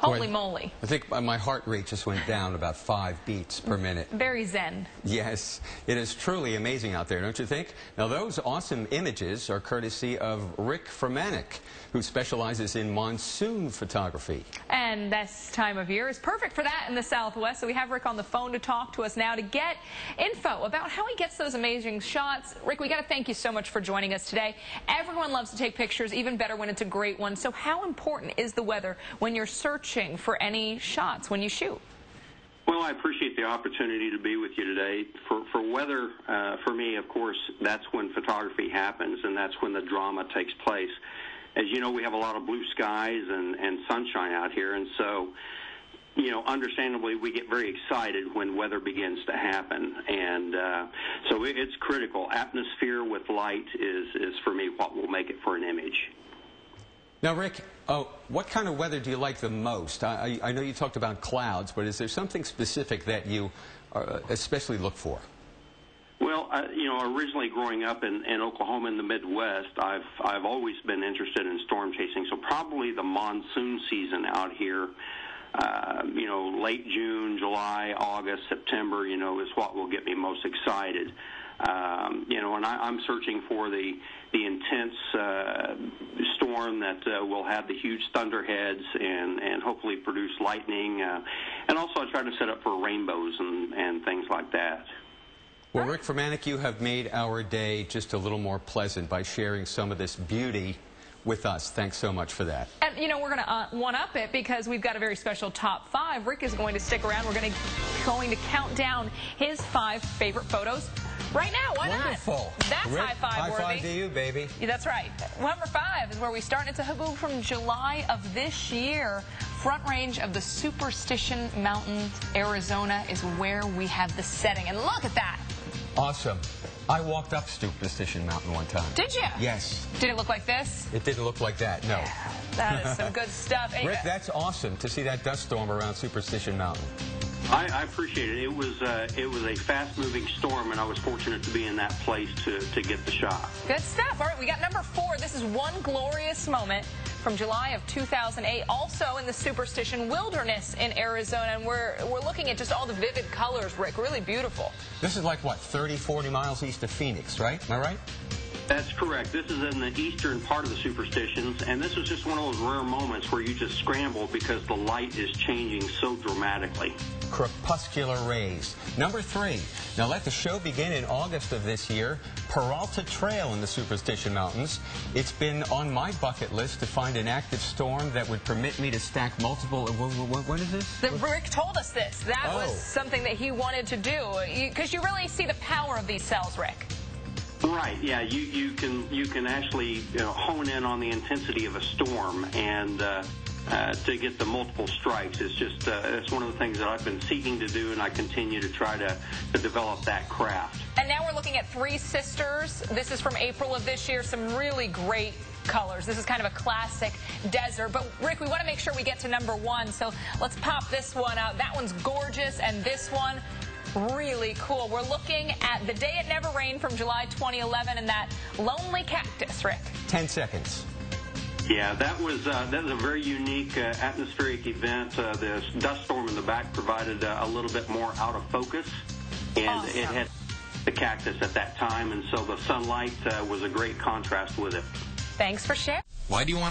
Holy moly. I think my heart rate just went down about 5 beats per minute. Very zen. Yes, it is truly amazing out there, don't you think? Now, those awesome images are courtesy of Rick Furmanek, who specializes in monsoon photography. And this time of year is perfect for that in the Southwest. So we have Rick on the phone to talk to us now to get info about how he gets those amazing shots. Rick, we got to thank you so much for joining us today. Everyone loves to take pictures, even better when it's a great one. So how important is the weather when you're searching for any shots when you shoot? Well, I appreciate the opportunity to be with you today. For weather, for me, of course, that's when photography happens, and that's when the drama takes place. As you know, we have a lot of blue skies and sunshine out here, and so, you know, understandably, we get very excited when weather begins to happen, and so it's critical. Atmosphere with light is for me, what will make it for an image. Now, Rick, what kind of weather do you like the most? I know you talked about clouds, but is there something specific that you especially look for? Well, you know, originally growing up in Oklahoma in the Midwest, I've always been interested in storm chasing. So probably the monsoon season out here, you know, late June, July, August, September, you know, is what will get me most excited. You know, and I'm searching for the intense storm that will have the huge thunderheads and hopefully produce lightning. And also I try to set up for rainbows and things like that. Well, Rick Furmanek, you have made our day just a little more pleasant by sharing some of this beauty with us. Thanks so much for that. And, you know, we're going to one-up it because we've got a very special top 5. Rick is going to stick around. We're going to count down his 5 favorite photos right now. Why Wonderful. not? That's Rick, high-five worthy. High five to you, baby. Yeah, that's right. Number 5 is where we start. It's a haboob from July of this year. Front range of the Superstition Mountains, Arizona is where we have the setting. And look at that. Awesome. I walked up Superstition Mountain one time. Did you? Yes. Did it look like this? It didn't look like that, no. That is some good stuff. Rick, that's awesome to see that dust storm around Superstition Mountain. I appreciate it. It was a fast-moving storm, and I was fortunate to be in that place to get the shot. Good stuff. All right, we got number 4. This is One Glorious Moment from July of 2008, also in the Superstition Wilderness in Arizona. And we're looking at just all the vivid colors, Rick. Really beautiful. This is like, what, 30, 40 miles east of Phoenix, right? Am I right? That's correct. This is in the eastern part of the Superstitions, and this is just one of those rare moments where you just scramble because the light is changing so dramatically. Crepuscular rays. Number 3. Now let the show begin in August of this year. Peralta Trail in the Superstition Mountains. It's been on my bucket list to find an active storm that would permit me to stack multiple. What is this? Rick told us this. That was something that he wanted to do because you really see the power of these cells, Rick. Right. Yeah. You can actually hone in on the intensity of a storm and. To get the multiple strikes. It's just it's one of the things that I've been seeking to do, and I continue to try to develop that craft. And now we're looking at Three Sisters. This is from April of this year. Some really great colors. This is kind of a classic desert. But, Rick, we want to make sure we get to number 1, so let's pop this one out. That one's gorgeous, and this one, really cool. We're looking at The Day It Never Rained from July 2011 and that lonely cactus, Rick. 10 seconds. Yeah, that was a very unique atmospheric event. The dust storm in the back provided a little bit more out of focus, and awesome. It had the cactus at that time, and so the sunlight was a great contrast with it. Thanks for sharing. Why do you want